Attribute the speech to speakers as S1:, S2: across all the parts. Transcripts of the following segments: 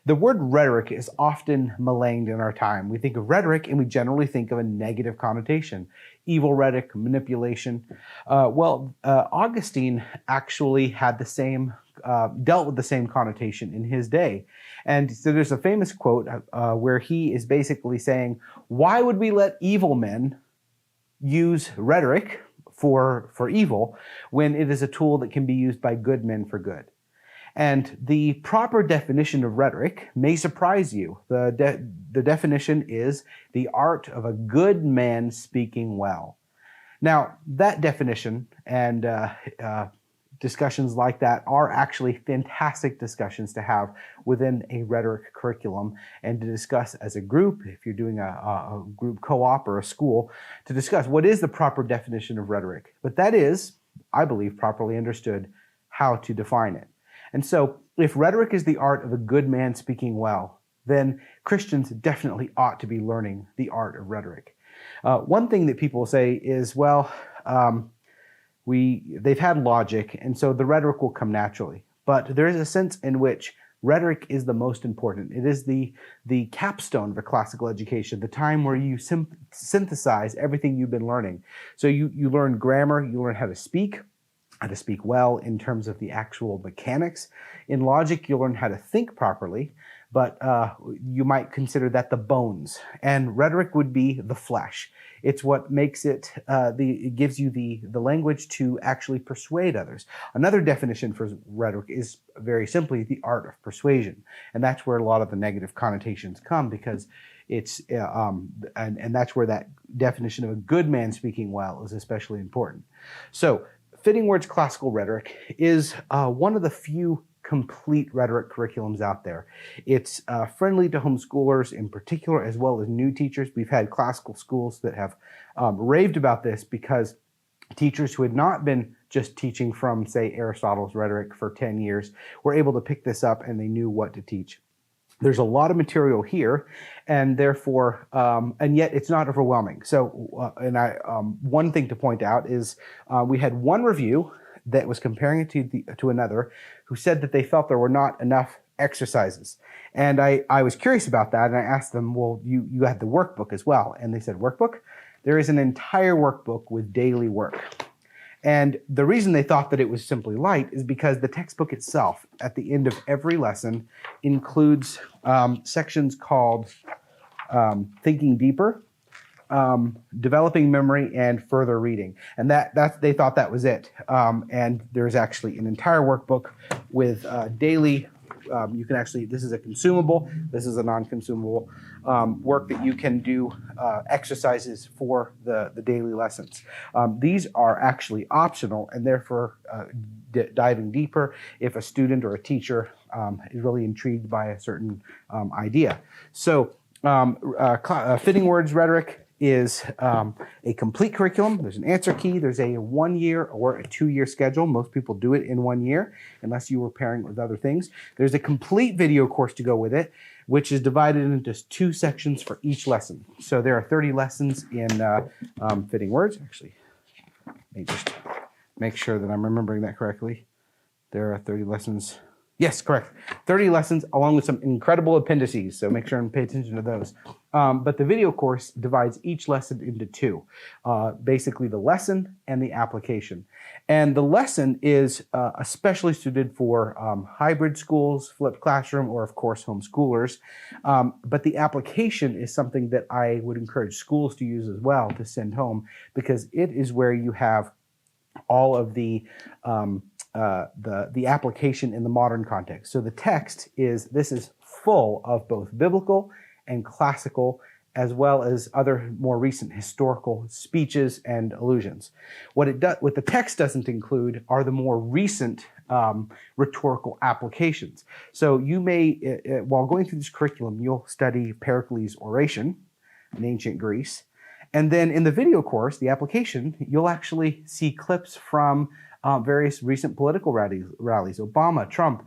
S1: The word rhetoric is often maligned in our time. We think of rhetoric and we generally think of a negative connotation. Evil rhetoric, manipulation. Augustine actually had the same, dealt with the same connotation in his day. And so there's a famous quote where he is basically saying, why would we let evil men use rhetoric for evil when it is a tool that can be used by good men for good? And the proper definition of rhetoric may surprise you. The definition is the art of a good man speaking well. Now, that definition and discussions like that are actually fantastic discussions to have within a rhetoric curriculum and to discuss as a group, if you're doing a group co-op or a school, to discuss what is the proper definition of rhetoric. But that is, I believe, properly understood how to define it. And so, if rhetoric is the art of a good man speaking well, then Christians definitely ought to be learning the art of rhetoric. One thing that people say is, well, they've had logic, and so the rhetoric will come naturally. But there is a sense in which rhetoric is the most important. It is the capstone of a classical education, the time where you synthesize everything you've been learning. So you learn grammar, you learn how to speak well in terms of the actual mechanics. In logic, you'll learn how to think properly, but you might consider that the bones. And rhetoric would be the flesh. It's what makes it, it gives you the language to actually persuade others. Another definition for rhetoric is very simply the art of persuasion. And that's where a lot of the negative connotations come, because it's, and that's where that definition of a good man speaking well is especially important. So, Fitting Words Classical Rhetoric is one of the few complete rhetoric curriculums out there. It's friendly to homeschoolers in particular, as well as new teachers. We've had classical schools that have raved about this because teachers who had not been just teaching from, say, Aristotle's rhetoric for 10 years were able to pick this up and they knew what to teach. There's a lot of material here, and therefore, and yet it's not overwhelming. So, one thing to point out is we had one review that was comparing it to another who said that they felt there were not enough exercises. And I was curious about that, and I asked them, well, you had the workbook as well. And they said, workbook? There is an entire workbook with daily work. And the reason they thought that it was simply light is because the textbook itself, at the end of every lesson, includes sections called Thinking Deeper, Developing Memory, and Further Reading. And they thought that was it. And there's actually an entire workbook with daily, you can actually, this is a consumable, this is a non-consumable work that you can do exercises for the daily lessons. These are actually optional, and therefore diving deeper if a student or a teacher is really intrigued by a certain idea. So Fitting Words Rhetoric is a complete curriculum. There's an answer key. There's a 1 year or a 2 year schedule. Most people do it in 1 year, unless you were pairing it with other things. There's a complete video course to go with it, which is divided into 2 sections for each lesson. So there are 30 lessons in Fitting Words. Actually, let me just make sure that I'm remembering that correctly. There are 30 lessons. Yes, correct. 30 lessons along with some incredible appendices, so make sure and pay attention to those. But the video course divides each lesson into 2, basically the lesson and the application. And the lesson is especially suited for hybrid schools, flipped classroom, or of course homeschoolers. But the application is something that I would encourage schools to use as well to send home, because it is where you have all of the application in the modern context. So the text is full of both biblical and classical, as well as other more recent historical speeches and allusions. What the text doesn't include are the more recent rhetorical applications. So you may, while going through this curriculum, you'll study Pericles' oration in ancient Greece. And then in the video course, the application, you'll actually see clips from various recent political rallies, Obama, Trump,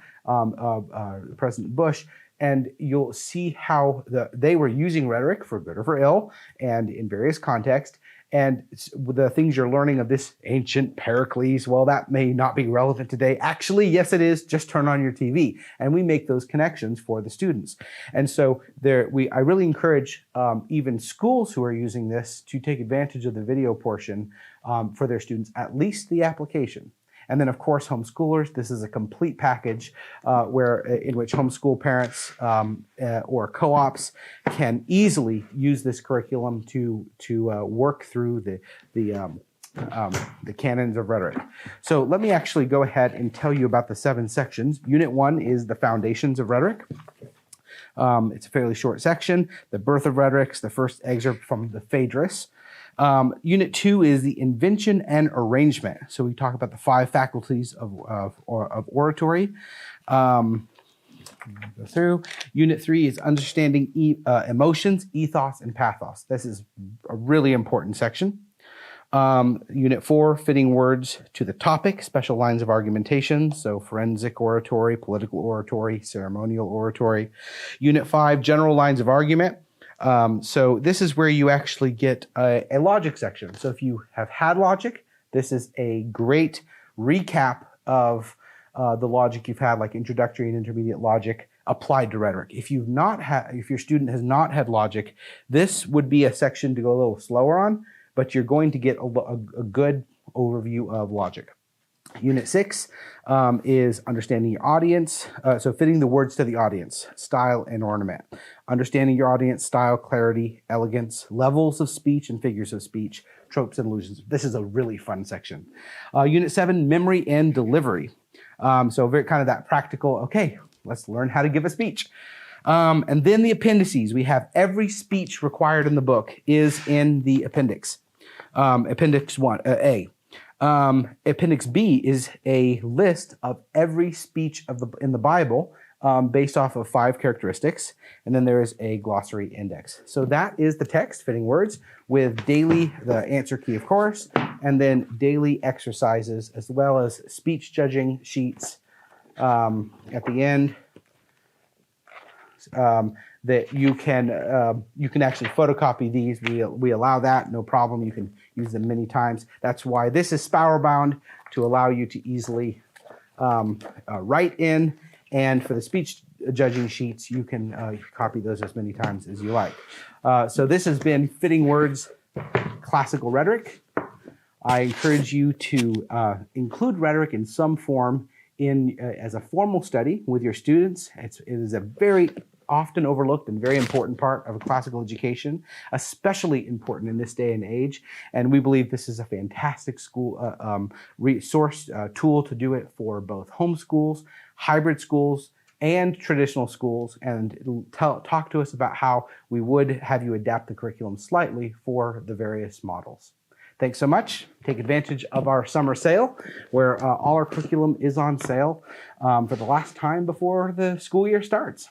S1: President Bush, and you'll see how they were using rhetoric for good or for ill and in various contexts. And the things you're learning of this ancient Pericles, well, that may not be relevant today. Actually, yes, it is. Just turn on your TV. And we make those connections for the students. And so I really encourage even schools who are using this to take advantage of the video portion for their students, at least the application. And then, of course, homeschoolers. This is a complete package in which homeschool parents or co-ops can easily use this curriculum to work through the canons of rhetoric. So let me actually go ahead and tell you about the 7 sections. Unit 1 is the foundations of rhetoric. It's a fairly short section. The birth of rhetoric is the first excerpt from the Phaedrus. Unit 2 is the invention and arrangement. So we talk about the 5 faculties of oratory. Go through. Unit 3 is understanding emotions, ethos, and pathos. This is a really important section. Unit 4, fitting words to the topic, special lines of argumentation, so forensic oratory, political oratory, ceremonial oratory. Unit 5, general lines of argument. So this is where you actually get a logic section. So if you have had logic, this is a great recap of the logic you've had, like introductory and intermediate logic applied to rhetoric. If your student has not had logic, this would be a section to go a little slower on, but you're going to get a good overview of logic. Unit 6 is understanding your audience. So fitting the words to the audience, style and ornament. Understanding your audience, style, clarity, elegance, levels of speech and figures of speech, tropes and allusions. This is a really fun section. Unit 7, memory and delivery. So very kind of that practical, okay, let's learn how to give a speech. And then the appendices. We have every speech required in the book is in the appendix. Appendix 1, A. Appendix B is a list of every speech in the Bible based off of 5 characteristics, and then there is a glossary index. So that is the text, Fitting Words, with daily, the answer key, of course, and then daily exercises, as well as speech judging sheets at the end. That you can actually photocopy these. We allow that, no problem. You can use them many times. That's why this is spower bound, to allow you to easily write in. And for the speech judging sheets, you can copy those as many times as you like. So this has been Fitting Words Classical Rhetoric. I encourage you to include rhetoric in some form as a formal study with your students. It is a very often overlooked and very important part of a classical education, especially important in this day and age. And we believe this is a fantastic school resource tool to do it for both homeschools, hybrid schools, and traditional schools. And it'll talk to us about how we would have you adapt the curriculum slightly for the various models. Thanks so much. Take advantage of our summer sale, where all our curriculum is on sale for the last time before the school year starts.